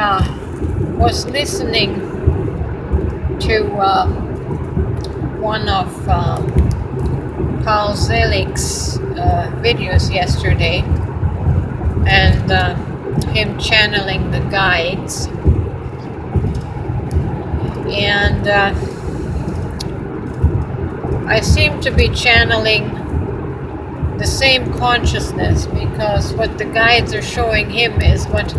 was listening to one of Paul Zelig's videos yesterday, and him channeling the guides, and I seem to be channeling the same consciousness, because what the guides are showing him is what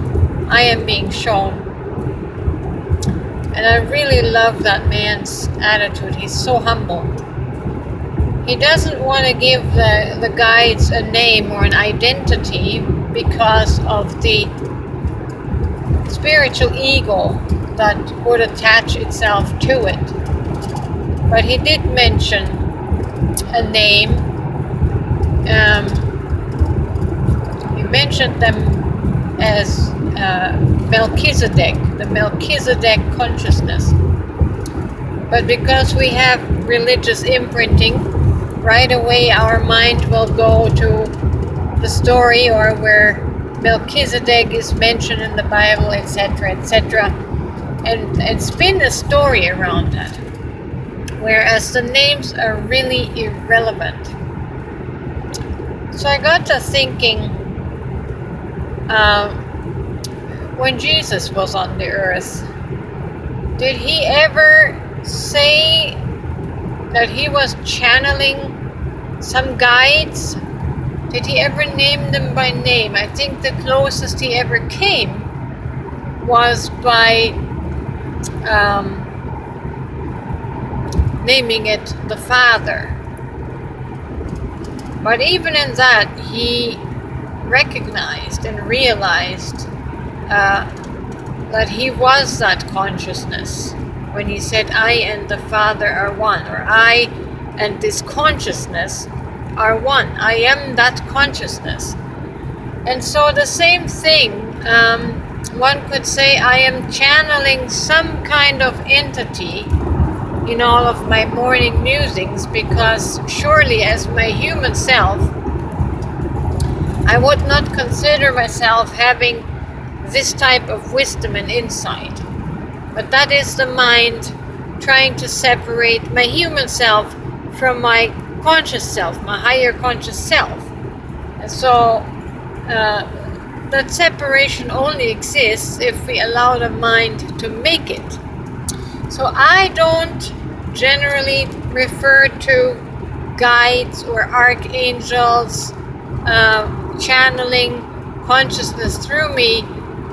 I am being shown. And I really love that man's attitude. He's so humble. He doesn't want to give the guides a name or an identity because of the spiritual ego that would attach itself to it. But he did mention a name. He mentioned them as Melchizedek, the Melchizedek consciousness. But because we have religious imprinting, right away our mind will go to the story or where Melchizedek is mentioned in the Bible, etc., etc., and spin a story around that. Whereas the names are really irrelevant. So I got to thinking, when Jesus was on the earth, did he ever say that he was channeling some guides? Did he ever name them by name? I think the closest he ever came was by naming it the Father. But even in that, he recognized and realized that he was that consciousness when he said, I and the Father are one, or I and this consciousness are one. I am that consciousness. And so the same thing, one could say I am channeling some kind of entity in all of my morning musings, because surely as my human self, I would not consider myself having this type of wisdom and insight. But that is the mind trying to separate my human self from my conscious self, my higher conscious self. And so that separation only exists if we allow the mind to make it. So I don't generally refer to guides or archangels channeling consciousness through me.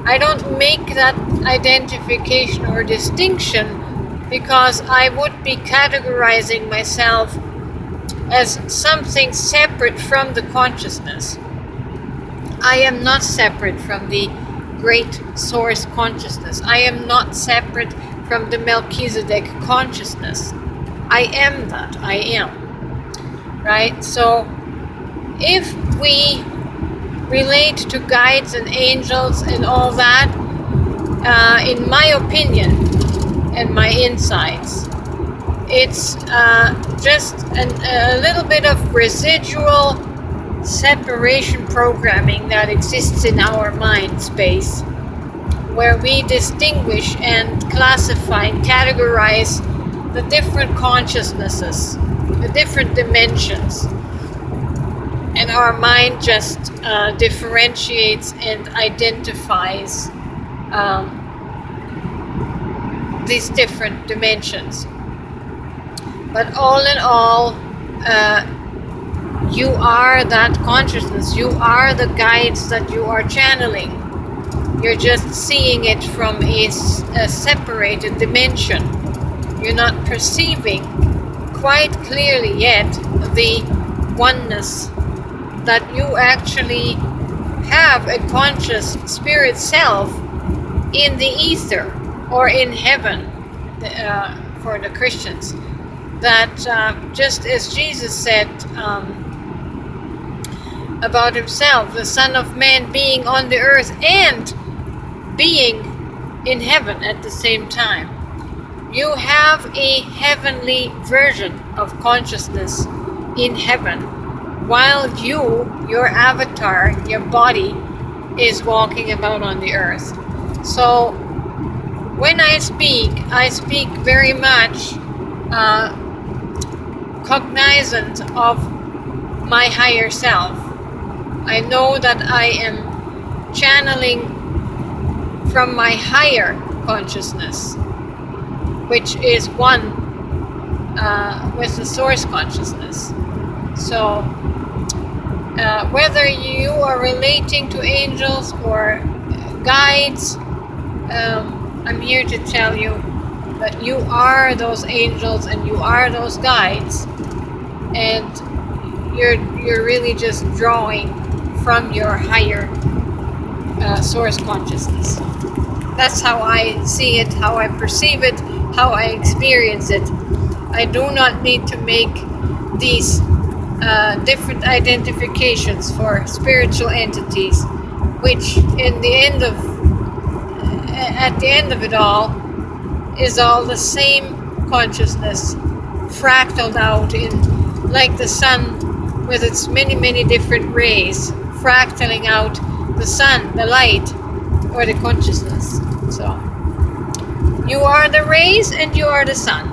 I don't make that identification or distinction, because I would be categorizing myself as something separate from the consciousness. I am not separate from the great source consciousness. I am not separate from the Melchizedek consciousness. I am that. I am. Right? So if we relate to guides and angels and all that, in my opinion and my insights, it's just a little bit of residual separation programming that exists in our mind space, where we distinguish and classify and categorize the different consciousnesses, the different dimensions. And our mind just differentiates and identifies these different dimensions. But all in all, you are that consciousness. You are the guides that you are channeling. You're just seeing it from a separated dimension. You're not perceiving quite clearly yet the oneness that you actually have a conscious spirit self in the ether or in heaven, for the Christians. That just as Jesus said about himself, the Son of Man being on the earth and being in heaven at the same time. You have a heavenly version of consciousness in heaven, while you, your avatar, your body, is walking about on the earth. So when I speak very much cognizant of my higher self. I know that I am channeling from my higher consciousness, which is one with the source consciousness. So whether you are relating to angels or guides, I'm here to tell you that you are those angels and you are those guides, and you're really just drawing from your higher source consciousness. That's how I see it, how I perceive it, how I experience it. I do not need to make these different identifications for spiritual entities, which at the end of it all is all the same consciousness fractaled out in, like the sun with its many different rays fractaling out the sun, the light, or the consciousness. So you are the rays and you are the sun.